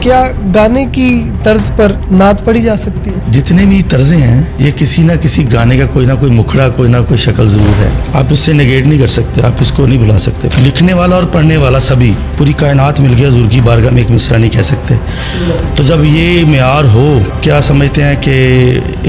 क्या गाने की तर्ज पर नात पढ़ी जा सकती है? जितने भी तर्जें हैं ये किसी ना किसी गाने का कोई ना कोई मुखड़ा कोई ना कोई शक्ल जरूर है। आप इससे नेगेट नहीं कर सकते, आप इसको नहीं भुला सकते। लिखने वाला और पढ़ने वाला सभी पूरी कायनात मिल गया हुजूर की बारगाह में एक मिसरा नहीं कह सकते। तो जब ये मेयार हो, क्या समझते हैं कि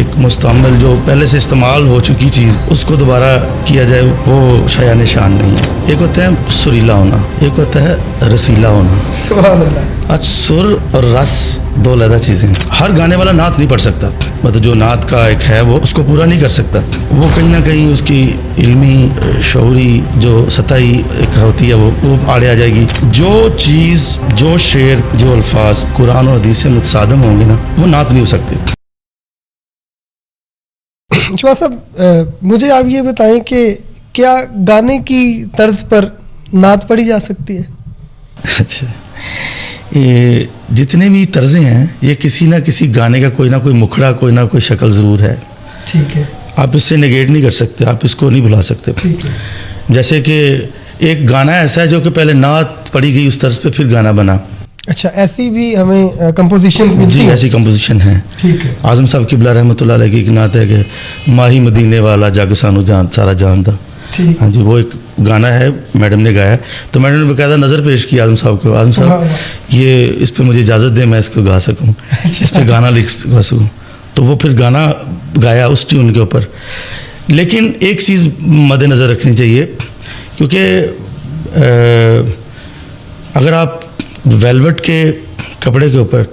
एक मुस्तअमल जो पहले से इस्तेमाल हो चुकी चीज़ उसको दोबारा किया जाए, वो शायान शान नहीं है। एक होता है सुरीला होना, एक होता है रसीला होना। सुभान अल्लाह। आज सुर और रस दो अलग चीज़ें हैं। हर गाने वाला नात नहीं पढ़ सकता, मतलब जो नात का एक है वो उसको पूरा नहीं कर सकता। वो कहीं ना कहीं उसकी इल्मी शऊरी जो सतही एक होती है वो आड़े आ जाएगी। जो चीज़ जो शेर जो अल्फाज कुरान और हदीस से मुतसादम होंगे ना, वो नात नहीं हो सकते। शवा साहब, मुझे आप ये बताएं कि क्या गाने की तर्ज पर नात पढ़ी जा सकती है? अच्छा, ये जितने भी तर्जें हैं ये किसी ना किसी गाने का कोई ना कोई मुखड़ा कोई ना कोई शक्ल ज़रूर है। ठीक है। आप इससे नेगेट नहीं कर सकते, आप इसको नहीं भुला सकते। ठीक है। जैसे कि एक गाना ऐसा है जो कि पहले नात पढ़ी गई उस तर्ज पे फिर गाना बना। अच्छा, ऐसी भी हमें कंपोजिशन मिलती जी है? ऐसी कंपोजिशन है। ठीक है। आज़म साहब क़िबला रहमतुल्लाह अलैह की एक नात है कि माही मदीने वाला जग सानू जान सारा जानदा। ठीक। हाँ जी, वो एक गाना है, मैडम ने गाया। तो मैडम ने बकायदा नज़र पेश की आज़म साहब को, आज़म साहब ये इस पर मुझे इजाज़त दें मैं इसको गा सकूँ, इस पर गाना लिख गा सकूँ। तो वो फिर गाना गाया उस ट्यून के ऊपर। लेकिन एक चीज़ मद्देनज़र रखनी चाहिए, क्योंकि अगर आप वेलवेट के कपड़े के ऊपर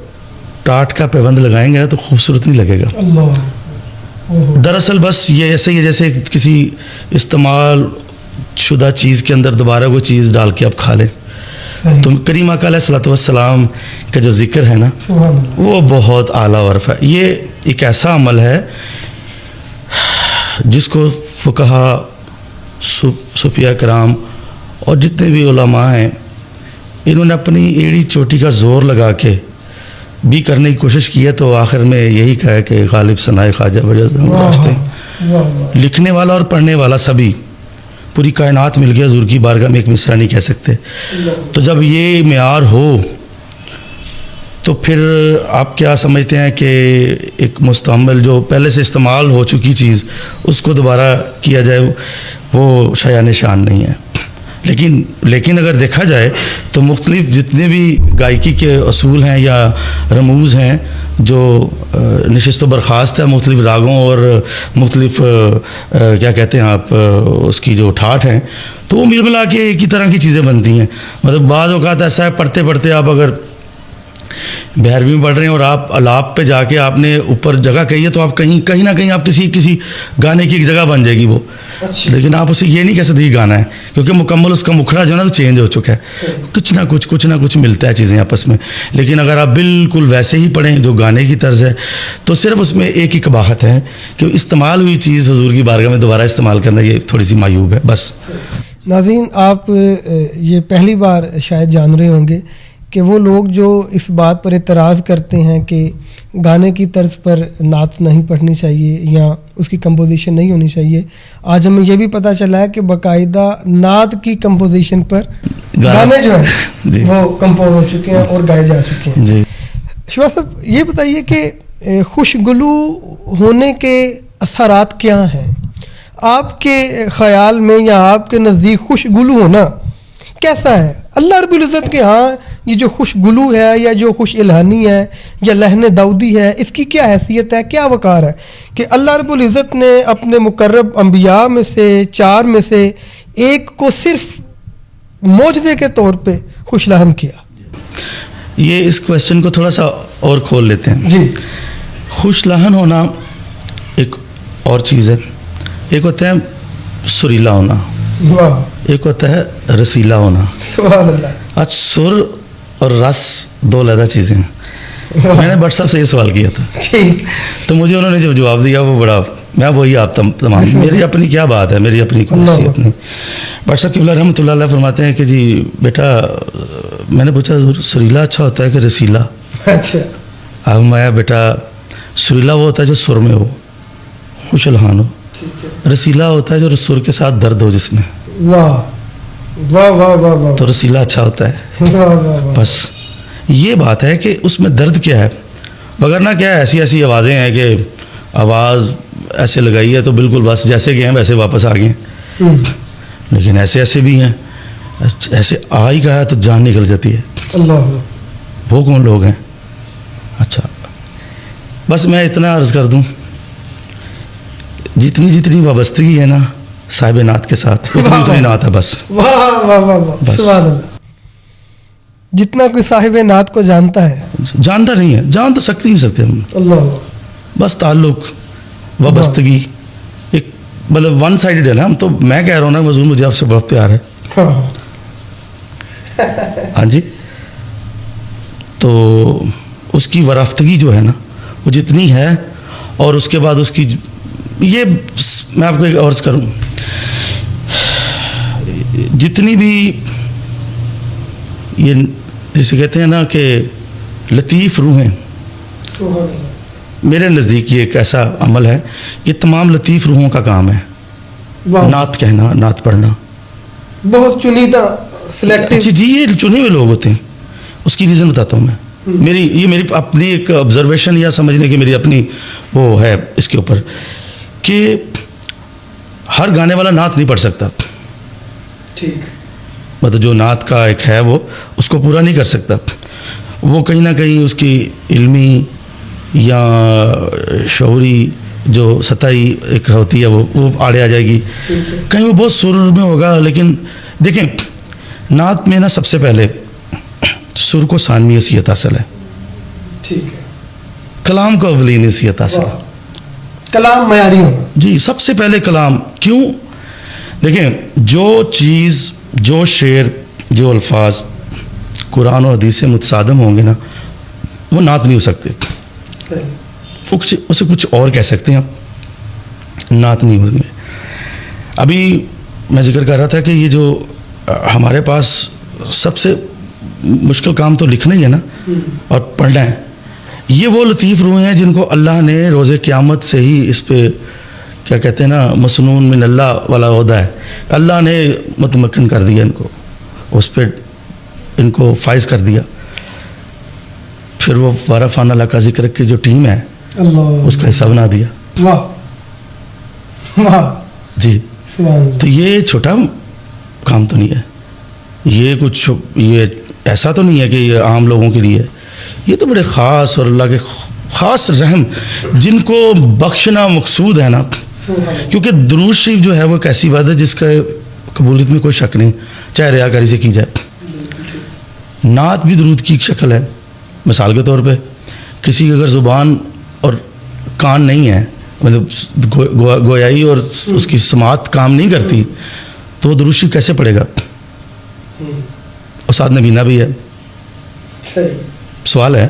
टाट का पैबंद लगाएंगे ना तो खूबसूरत नहीं लगेगा। अल्लाह। दरअसल बस ये ऐसे ही है जैसे किसी इस्तेमाल शुदा चीज़ के अंदर दोबारा कोई चीज़ डाल के आप खा लें। तो करीम आका अलैहिस्सलातु वस्सलाम का जो जिक्र है ना, वो बहुत आला वर्फ है। ये एक ऐसा अमल है जिसको फुकहा सूफिया कराम और जितने भी उलमा हैं, इन्होंने अपनी एड़ी चोटी का ज़ोर लगा के भी करने की कोशिश की है। तो आखिर में यही कहा कि गालिब सनाए ख्वाजा वास्ते। लिखने वाला और पढ़ने वाला सभी पूरी कायनात मिल गया हुजूर की बारगाह में एक मिसरा नहीं कह सकते। तो जब ये मेयार हो तो फिर आप क्या समझते हैं कि एक मुस्तअमल जो पहले से इस्तेमाल हो चुकी चीज़ उसको दोबारा किया जाए, वो शायान शान नहीं है। लेकिन अगर देखा जाए तो मुख्तलिफ जितने भी गायकी के असूल हैं या रमूज़ हैं जो नशिस्त व बर्खास्त है मुख्तलिफ रागों और मुख्तलिफ क्या कहते हैं आप उसकी जो ठाठ हैं, तो वो मिल मिला के एक ही तरह की चीज़ें बनती हैं। मतलब बाज़ औक़ात ऐसा है पढ़ते पढ़ते आप अगर 12वीं में पढ़ रहे हैं और आप अलाप पे जाके आपने ऊपर जगह कही है तो आप कहीं ना कहीं आप किसी गाने की एक जगह बन जाएगी वो। लेकिन आप उसे ये नहीं कह सकते कि गाना है, क्योंकि मुकम्मल उसका मुखड़ा जो है ना तो चेंज हो चुका है। कुछ ना कुछ मिलता है चीज़ें आपस में। लेकिन अगर आप बिल्कुल वैसे ही पढ़ें जो गाने की तर्ज है तो सिर्फ उसमें एक ही कबाहत है कि इस्तेमाल हुई चीज़ हुजूर की बारगाह में दोबारा इस्तेमाल करना ये थोड़ी सी मायूब है बस। नाज़रीन, आप ये पहली बार शायद जान रहे होंगे कि वो लोग जो इस बात पर एतराज़ करते हैं कि गाने की तर्ज पर नात नहीं पढ़नी चाहिए या उसकी कंपोजिशन नहीं होनी चाहिए, आज हमें यह भी पता चला है कि बाकायदा नात की कंपोजिशन पर गाने जो हैं वो कंपोज हो चुके हैं और गाए जा चुके हैं जी। शवा साहब, ये बताइए कि खुशगुलू होने के असरात क्या हैं आपके ख़याल में, या आपके नज़दीक खुशगुलू होना कैसा है? अल्लाह रब्बुल इज़्ज़त के यहाँ ये जो खुशगुलू है या जो खुश इल्हानी है या लहन दाऊदी है, इसकी क्या हैसियत है, क्या वक़ार है कि अल्लाह रब्बुल इज़्ज़त ने अपने मुकर्रब अंबिया में से 4 में से एक को सिर्फ मौजज़े के तौर पे खुश लहन किया? ये इस क्वेश्चन को थोड़ा सा और खोल लेते हैं जी। खुश लहन होना एक और चीज़ है, एक होता है सुरीला होना, एक होता है रसीला होना। सुभान अल्लाह। आज सुर और रस दो अलग चीज़ें हैं। मैंने भट्ट साहब से ये सवाल किया था, ठीक, तो मुझे उन्होंने जो जवाब दिया वो बड़ा, मैं वही आप तमाम मेरी अपनी क्या बात है, मेरी अपनी अपनी। भट्ट साहब क़िबला रहमतुल्लाह अलैह फरमाते हैं कि जी बेटा, मैंने पूछा सुरीला अच्छा होता है कि रसीला? अच्छा। अब मैं बेटा सुरीला वो होता है जो सुर में हो, खुश अलहान हो, रसीला होता है जो सुर के साथ दर्द हो जिसमें। वाह वाह वाह वाह वाह। तो रसीला अच्छा होता है। वाह वाह वाह। बस یہ بات ہے کہ اس میں درد کیا ہے، وگرنہ کیا ہے ایسی ایسی آوازیں ہیں کہ آواز ایسے لگائی ہے تو بالکل بس جیسے گئے ہیں ویسے واپس آ گئے ہیں، لیکن ایسے ایسے بھی ہیں ایسے آ ہی گیا تو جان نکل جاتی ہے. اللہ، وہ کون لوگ ہیں؟ اچھا بس میں اتنا عرض کر دوں، جتنی وابستگی ہے نا صاحب نعت کے ساتھ اتنی نعت ہے بس. واہ واہ واہ واہ، بس. سبحان اللہ. جتنا کوئی صاحب نعت کو جانتا ہے، جانتا نہیں ہے، جان تو سکتے نہیں سکتے ہم، اللہ، بس تعلق وابستگی ایک مطلب ون سائڈڈ ہے نا. ہم تو میں کہہ رہا ہوں نا مضمون مجھے آپ سے بہت پیار ہے. ہاں ہاں جی، تو اس کی ورافتگی جو ہے نا وہ جتنی ہے، اور اس کے بعد اس کی یہ میں آپ کو ایک عرض کروں، جتنی بھی یہ جسے کہتے ہیں نا کہ لطیف روحیں، میرے نزدیک یہ ایک ایسا عمل ہے، یہ تمام لطیف روحوں کا کام ہے. واہ، نعت کہنا، نعت پڑھنا. بہت چنیدہ سلیکٹو. جی یہ چنے ہوئے لوگ ہوتے ہیں. اس کی ریزن بتاتا ہوں میں. میری اپنی ایک آبزرویشن یا سمجھنے کی میری اپنی وہ ہے اس کے اوپر کہ ہر گانے والا نعت نہیں پڑھ سکتا. ٹھیک. مطلب جو نعت کا ایک ہے وہ اس کو پورا نہیں کر سکتا. وہ کہیں نہ کہیں اس کی علمی یا شعوری جو سطحی ایک ہوتی ہے وہ آڑے آ جائے گی. کہیں وہ بہت سر میں ہوگا. لیکن دیکھیں نعت میں نا سب سے پہلے سر کو ثانوی حیثیت حاصل ہے. ٹھیک ہے. کلام کو اولین حیثیت حاصل ہے. کلام معیاری ہونا. جی سب سے پہلے کلام. کیوں؟ دیکھیں جو چیز، جو شعر، جو الفاظ قرآن و حدیث سے متصادم ہوں گے نا وہ نعت نہیں ہو سکتے. اسے کچھ اور کہہ سکتے ہیں، نعت نہیں ہوں گے. ابھی میں ذکر کر رہا تھا کہ یہ جو ہمارے پاس سب سے مشکل کام تو لکھنا ہی ہے نا اور پڑھنا ہے. یہ وہ لطیف روحیں ہیں جن کو اللہ نے روز قیامت سے ہی اس پہ کیا کہتے ہیں نا مسنون من اللہ والا عہدہ ہے. اللہ نے متمکن کر دیا ان کو، اس پہ ان کو فائز کر دیا. پھر وہ وارفان اللہ کا ذکر کی جو ٹیم ہے اللہ، اس کا حصہ بنا دیا. واہ واہ. جی سبحان اللہ. تو یہ چھوٹا کام تو نہیں ہے، یہ کچھ یہ ایسا تو نہیں ہے کہ یہ عام لوگوں کے لیے ہے. یہ تو بڑے خاص اور اللہ کے خاص رحم جن کو بخشنا مقصود ہے نا. کیونکہ درود شریف جو ہے وہ ایک ایسی بات ہے جس کا قبولیت میں کوئی شک نہیں، چاہے ریاکاری سے کی جائے. نعت بھی درود کی ایک شکل ہے. مثال کے طور پہ کسی کی اگر زبان اور کان نہیں ہے، مطلب گویائی اور اس کی سماعت کام نہیں کرتی تو وہ درود شریف کیسے پڑھے گا؟ اور ساتھ نبینا بھی ہے. سوال ہے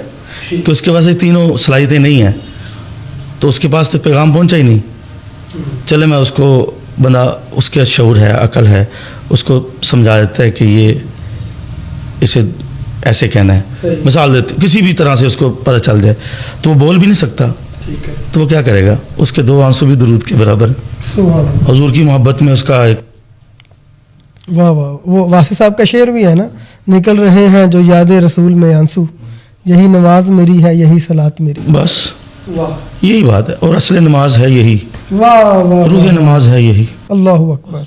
کہ اس کے پاس یہ تینوں صلاحیتیں نہیں ہیں تو اس کے پاس تو پیغام پہنچا ہی نہیں. چلے میں اس کو بندہ اس کے شعور ہے، عقل ہے، اس کو سمجھا دیتا ہے کہ یہ اسے ایسے کہنا ہے. مثال دیتے کسی بھی طرح سے اس کو پتہ چل جائے تو وہ بول بھی نہیں سکتا تو وہ کیا کرے گا؟ اس کے دو آنسو بھی درود کے برابر ہیں. حضور کی محبت میں اس کا ایک واہ واہ. وہ واسی صاحب کا شعر بھی ہے نا، نکل رہے ہیں جو یاد رسول میں آنسو، یہی نماز میری ہے یہی صلاۃ میری. بس یہی بات ہے. اور اصل نماز ہے یہی، واہ واہ. روح نماز ہے یہی. اللہ اکبر.